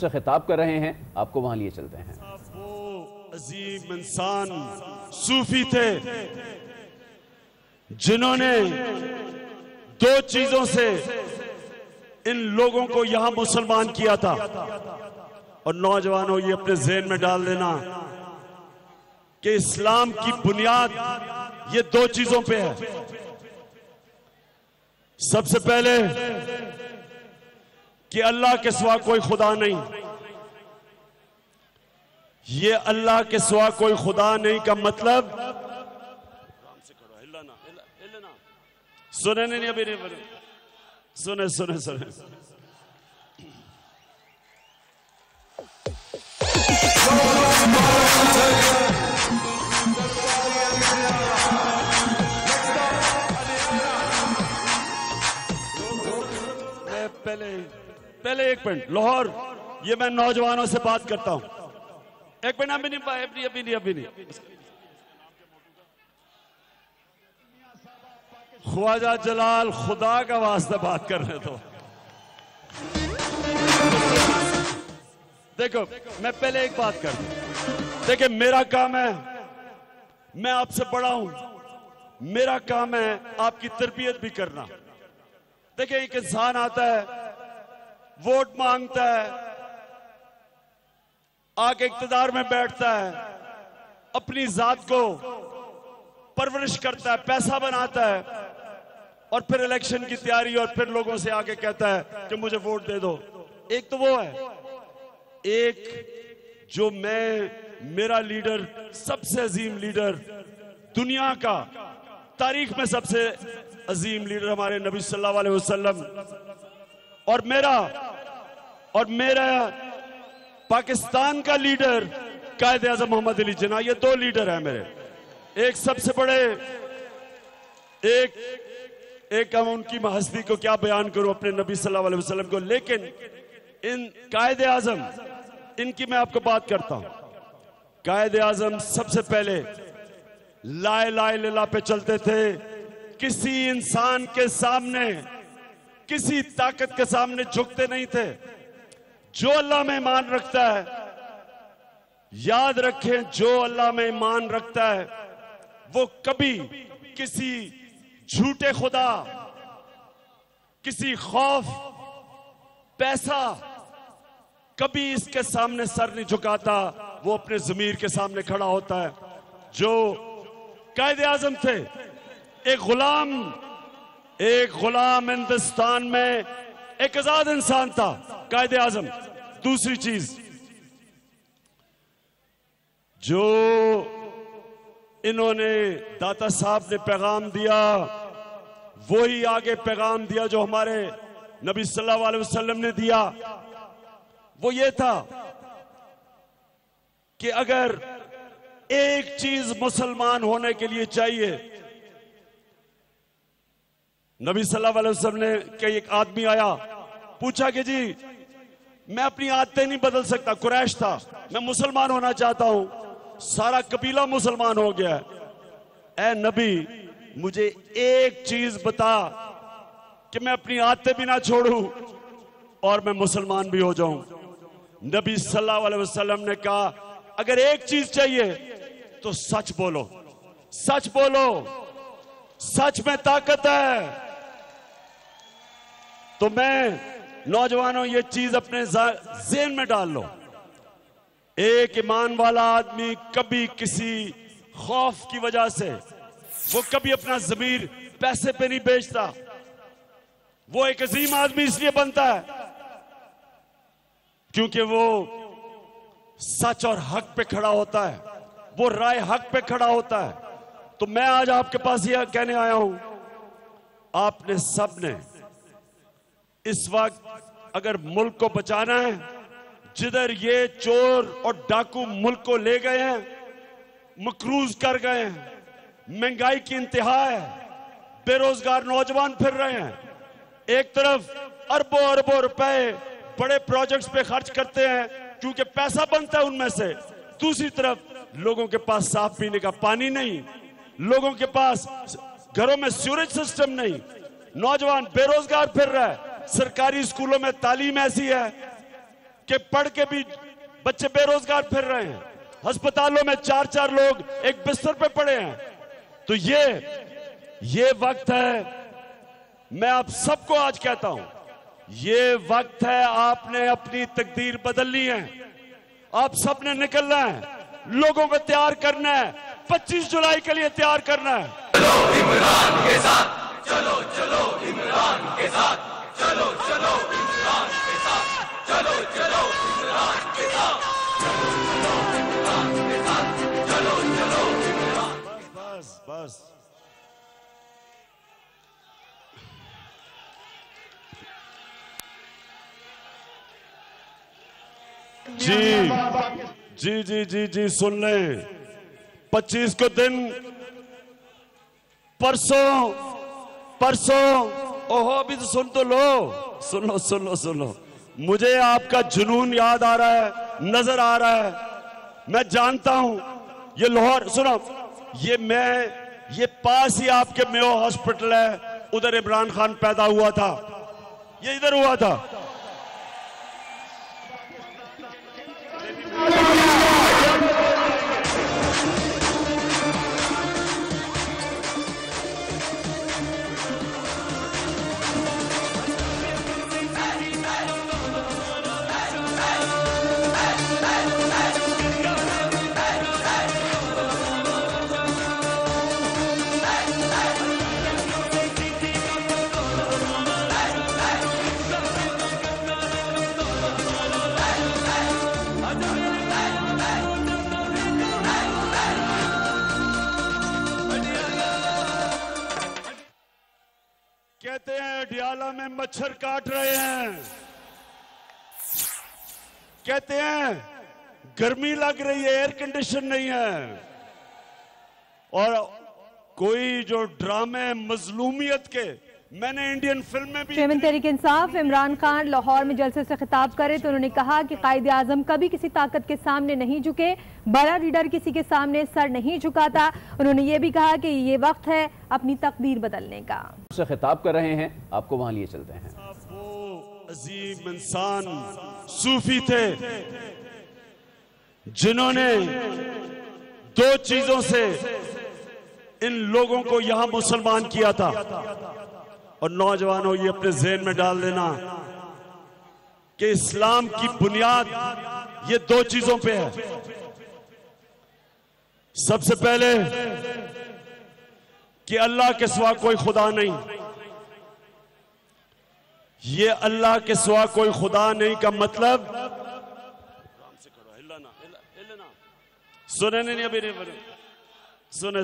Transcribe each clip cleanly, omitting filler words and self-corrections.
से खिताब कर रहे हैं, आपको वहां लिए चलते हैं। वो अजीम इंसान सूफी थे जिन्होंने दो चीजों से इन लोगों को यहां मुसलमान किया था। और नौजवानों, ये अपने ज़हन में डाल देना कि इस्लाम की बुनियाद ये दो चीजों पे है। सबसे पहले कि अल्लाह के सिवा कोई खुदा नहीं। ये अल्लाह के सिवा कोई खुदा नहीं का मतलब, सुने नहीं अभी नहीं, सुने सुने सुने पहले एक मिनट लाहौर, ये मैं नौजवानों से बात करता हूं। एक मिनट, अभी नहीं। ख्वाजा जलाल, खुदा का वास्ता बात करने दो। देखो, मैं पहले एक बात कर दूं। देखिए, मेरा काम है, मैं आपसे बड़ा हूं, मेरा काम है आपकी तरबियत भी करना। देखिए, एक इंसान आता है, वोट मांगता है, आके इक्तदार में बैठता है, अपनी जात को परवरिश करता है, पैसा बनाता है, और फिर इलेक्शन की तैयारी, और फिर लोगों से आके कहता है कि मुझे वोट दे दो। एक तो वो है, एक जो मेरा लीडर, सबसे अजीम लीडर दुनिया का, तारीख में सबसे अजीम लीडर हमारे नबी सल्लल्लाहु अलैहि वसल्लम, और मेरा पाकिस्तान का लीडर कायदे आज़म मोहम्मद अली जिन्ना। ये दो लीडर हैं मेरे। एक सबसे बड़े, एक हम उनकी हस्ती को क्या बयान करूं, अपने नबी सल्लल्लाहु अलैहि वसल्लम को, लेकिन इन कायदे आज़म, इनकी मैं आपको बात करता हूं। कायदे आज़म सबसे पहले ला इलाहा इल्लल्लाह पे चलते थे। किसी इंसान के सामने, किसी ताकत के सामने झुकते नहीं थे। जो अल्लाह में ईमान रखता है, याद रखें, जो अल्लाह में ईमान रखता है वो कभी किसी झूठे खुदा, किसी खौफ, पैसा, कभी इसके सामने सर नहीं झुकाता। वो अपने ज़मीर के सामने खड़ा होता है। जो कायदे आज़म थे, एक गुलाम हिंदुस्तान में एक आजाद इंसान था कायदे आज़म। दूसरी चीज जो इन्होंने, दाता साहब ने पैगाम दिया, वही आगे पैगाम दिया जो हमारे नबी सल्लल्लाहु अलैहि वसल्लम ने दिया। वो ये था कि अगर एक चीज मुसलमान होने के लिए चाहिए, नबी सल्लल्लाहु अलैहि वसल्लम ने, कि एक आदमी आया, पूछा कि जी मैं अपनी आदतें नहीं बदल सकता, कुरैश था, मैं मुसलमान होना चाहता हूं, सारा कबीला मुसलमान हो गया है, ए नबी मुझे एक चीज बता कि मैं अपनी आदतें भी ना छोड़ूं और मैं मुसलमान भी हो जाऊं। नबी सल्लल्लाहु अलैहि वसल्लम ने कहा, अगर एक चीज चाहिए तो सच बोलो, सच बोलो, सच में ताकत है। तो मैं नौजवानों, ये चीज अपने ज़हन में डाल लो। एक ईमान वाला आदमी कभी किसी खौफ की वजह से, वो कभी अपना ज़मीर पैसे पे नहीं बेचता। वो एक अजीम आदमी इसलिए बनता है क्योंकि वो सच और हक पे खड़ा होता है, वो राय हक पे खड़ा होता है। तो मैं आज आपके पास यह कहने आया हूं, आपने सब ने इस वक्त अगर मुल्क को बचाना है, जिधर ये चोर और डाकू मुल्क को ले गए हैं, मकरूज कर गए हैं, महंगाई की इंतहा है, बेरोजगार नौजवान फिर रहे हैं, एक तरफ अरबों अरबों रुपए बड़े प्रोजेक्ट्स पे खर्च करते हैं क्योंकि पैसा बनता है उनमें से, दूसरी तरफ लोगों के पास साफ पीने का पानी नहीं, लोगों के पास घरों में सीवरेज सिस्टम नहीं, नौजवान बेरोजगार फिर रहा है, सरकारी स्कूलों में तालीम ऐसी है कि पढ़ के भी बच्चे बेरोजगार फिर रहे हैं, अस्पतालों में 4-4 लोग एक बिस्तर पे पड़े हैं। तो ये वक्त है, मैं आप सबको आज कहता हूं, ये वक्त है, आपने अपनी तकदीर बदलनी है। आप सबने निकलना है, लोगों को तैयार करना है, 25 जुलाई के लिए तैयार करना है। चलो इमरान के साथ, चलो चलो इमरान के साथ, चलो चलो इमरान के साथ, चलो चलो इमरान के साथ, चलो इमरान के साथ, चलो चलो इमरान। बस जी सुन लें, 25 को दिन, परसों ओहो, अभी तो सुन लो। मुझे आपका जुनून याद आ रहा है, नजर आ रहा है। मैं जानता हूं ये लाहौर, सुनो, ये पास ही आपके मेयो हॉस्पिटल है, उधर इमरान खान पैदा हुआ था, ये इधर हुआ था। कहते हैं डियाला में मच्छर काट रहे हैं, कहते हैं गर्मी लग रही है, एयर कंडीशन नहीं है, और कोई जो ड्रामे मजलूमियत के, मैंने इंडियन फिल्म में भी। चेयरमैन तहरीक इंसाफ इमरान खान लाहौर में जलसे से खिताब करे तो उन्होंने कहा कि कायदे आजम कभी किसी ताकत के सामने नहीं झुके, बड़ा लीडर किसी के सामने सर नहीं झुकाता। उन्होंने ये भी कहा कि ये वक्त है अपनी तकदीर बदलने का। से खिताब कर रहे हैं, आपको वहां लिए चलते हैं। वो अजीम इंसान सूफी थे जिन्होंने 2 चीजों से इन लोगों को यहां मुसलमान किया था। और नौजवानों, ये अपने ज़हन में डाल देना कि इस्लाम की बुनियाद ये 2 चीजों पे है। सबसे पहले कि अल्लाह के सिवा कोई खुदा नहीं। ये अल्लाह के सिवा कोई खुदा नहीं का मतलब, सुने नहीं, अभी नहीं बोले, सुने।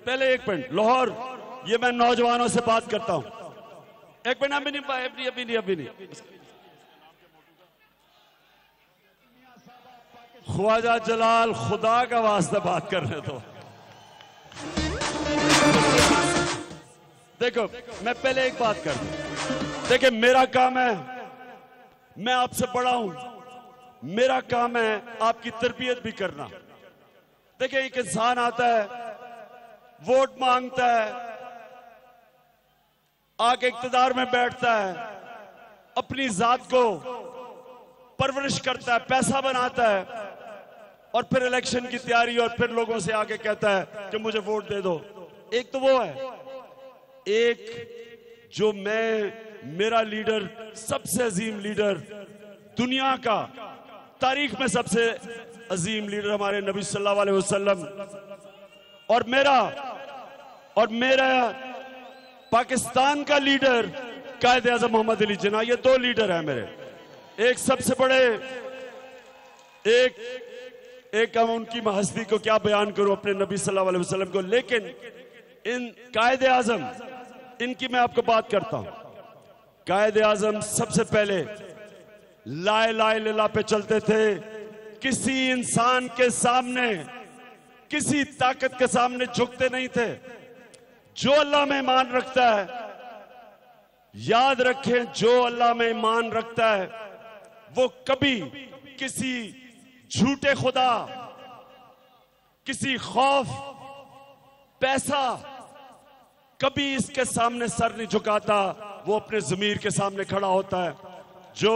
पहले एक मिनट, लाहौर, ये मैं नौजवानों से बात करता हूं। एक मिनट, अभी नहीं। ख्वाजा जलाल, खुदा का वास्ता बात करने दो। देखो, मैं पहले एक बात कर दूं। देखिए, मेरा काम है, मैं आपसे बड़ा हूं, मेरा काम है आपकी तरबियत भी करना। देखिए, एक इंसान आता है, वोट मांगता है, आके इक्तदार में बैठता है, अपनी जात को परवरिश करता है, पैसा बनाता है, और फिर इलेक्शन की तैयारी, और फिर लोगों से आके कहता है कि मुझे वोट दे दो। एक तो वो है, एक जो मेरा लीडर, सबसे अजीम लीडर दुनिया का, तारीख में सबसे अजीम लीडर हमारे नबी सल्लल्लाहु अलैहि वसल्लम, और मेरा पाकिस्तान का लीडर कायदे आज़म मोहम्मद अली जिन्ना। ये 2 लीडर हैं मेरे। एक सबसे बड़े, एक हम उनकी हस्ती को क्या बयान करूं, अपने नबी सल्लल्लाहु अलैहि वसल्लम को, लेकिन इन कायदे आज़म, इनकी मैं आपको बात करता हूं। कायदे आज़म सबसे पहले ला इलाहा इल्लल्लाह पे चलते थे। किसी इंसान के सामने, किसी ताकत के सामने झुकते नहीं थे। जो अल्लाह में ईमान रखता है, याद रखें, जो अल्लाह में ईमान रखता है, वो कभी किसी झूठे खुदा, किसी खौफ, पैसा कभी इसके सामने सर नहीं झुकाता। वो अपने ज़मीर के सामने खड़ा होता है। जो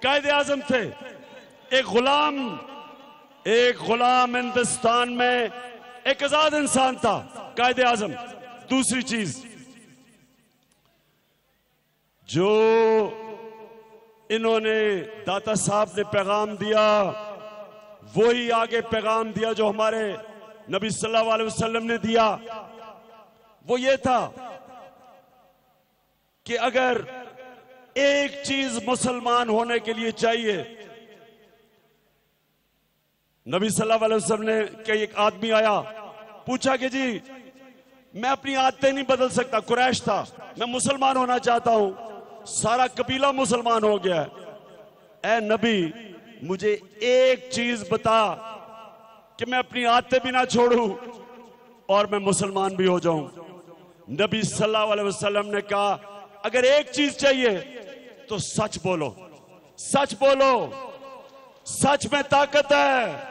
कायदे आज़म थे, एक गुलाम हिंदुस्तान में एक आजाद इंसान था कायदे आज़म। दूसरी चीज जो इन्होंने दाता साहब ने पैगाम दिया, वही आगे पैगाम दिया जो हमारे नबी सल्लल्लाहु अलैहि वसल्लम ने दिया। वो ये था कि अगर एक चीज मुसलमान होने के लिए चाहिए, नबी सल्लल्लाहु अलैहि वसल्लम ने कि एक आदमी आया, पूछा कि जी मैं अपनी आदतें नहीं बदल सकता, कुरैश था, मैं मुसलमान होना चाहता हूं, सारा कबीला मुसलमान हो गया है, ए नबी मुझे एक चीज बता कि मैं अपनी आदतें भी ना छोड़ूं और मैं मुसलमान भी हो जाऊं। नबी सल्लल्लाहु अलैहि वसल्लम ने कहा अगर एक चीज चाहिए तो सच बोलो, सच बोलो, सच में ताकत है।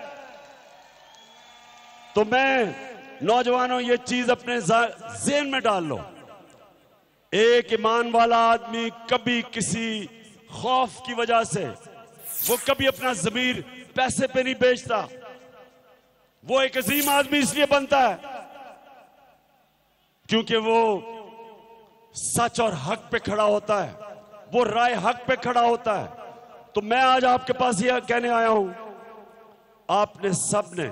तो मैं नौजवानों ये चीज अपने ज़हन में डाल लो, एक ईमान वाला आदमी कभी किसी खौफ की वजह से, वो कभी अपना ज़मीर पैसे पे नहीं बेचता। वो एक अजीम आदमी इसलिए बनता है क्योंकि वो सच और हक पे खड़ा होता है, वो राय हक पे खड़ा होता है। तो मैं आज आपके पास यह कहने आया हूं, आपने सबने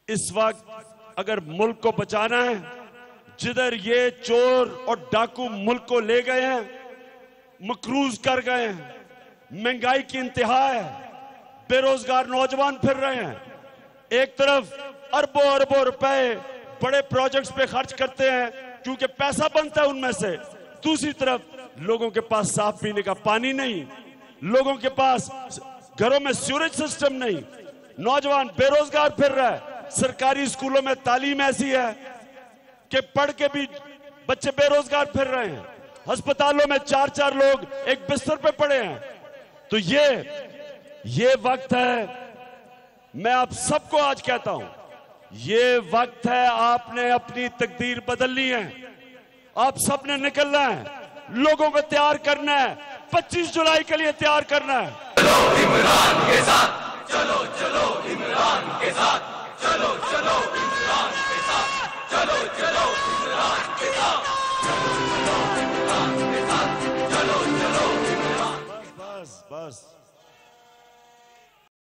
इस वक्त अगर मुल्क को बचाना है, जिधर ये चोर और डाकू मुल्क को ले गए हैं, मकरूज कर गए हैं, महंगाई की इंतहा है, बेरोजगार नौजवान फिर रहे हैं, एक तरफ अरबों अरबों रुपए बड़े प्रोजेक्ट्स पे खर्च करते हैं क्योंकि पैसा बनता है उनमें से, दूसरी तरफ लोगों के पास साफ पीने का पानी नहीं, लोगों के पास घरों में सीवरेज सिस्टम नहीं, नौजवान बेरोजगार फिर रहा है, सरकारी स्कूलों में तालीम ऐसी है कि पढ़ के भी बच्चे बेरोजगार फिर रहे हैं, अस्पतालों में 4-4 लोग एक बिस्तर पे पड़े हैं। तो ये वक्त है, मैं आप सबको आज कहता हूं, ये वक्त है, आपने अपनी तकदीर बदलनी है, आप सबने निकलना है, लोगों को तैयार करना है, 25 जुलाई के लिए तैयार करना है। चलो इमरान के साथ, चलो चलो इमरान के साथ, चलो चलो इमरान के साथ, चलो चलो इमरान के साथ, चलो चलो इमरान के साथ, चलो चलो इमरान। बस बस बस।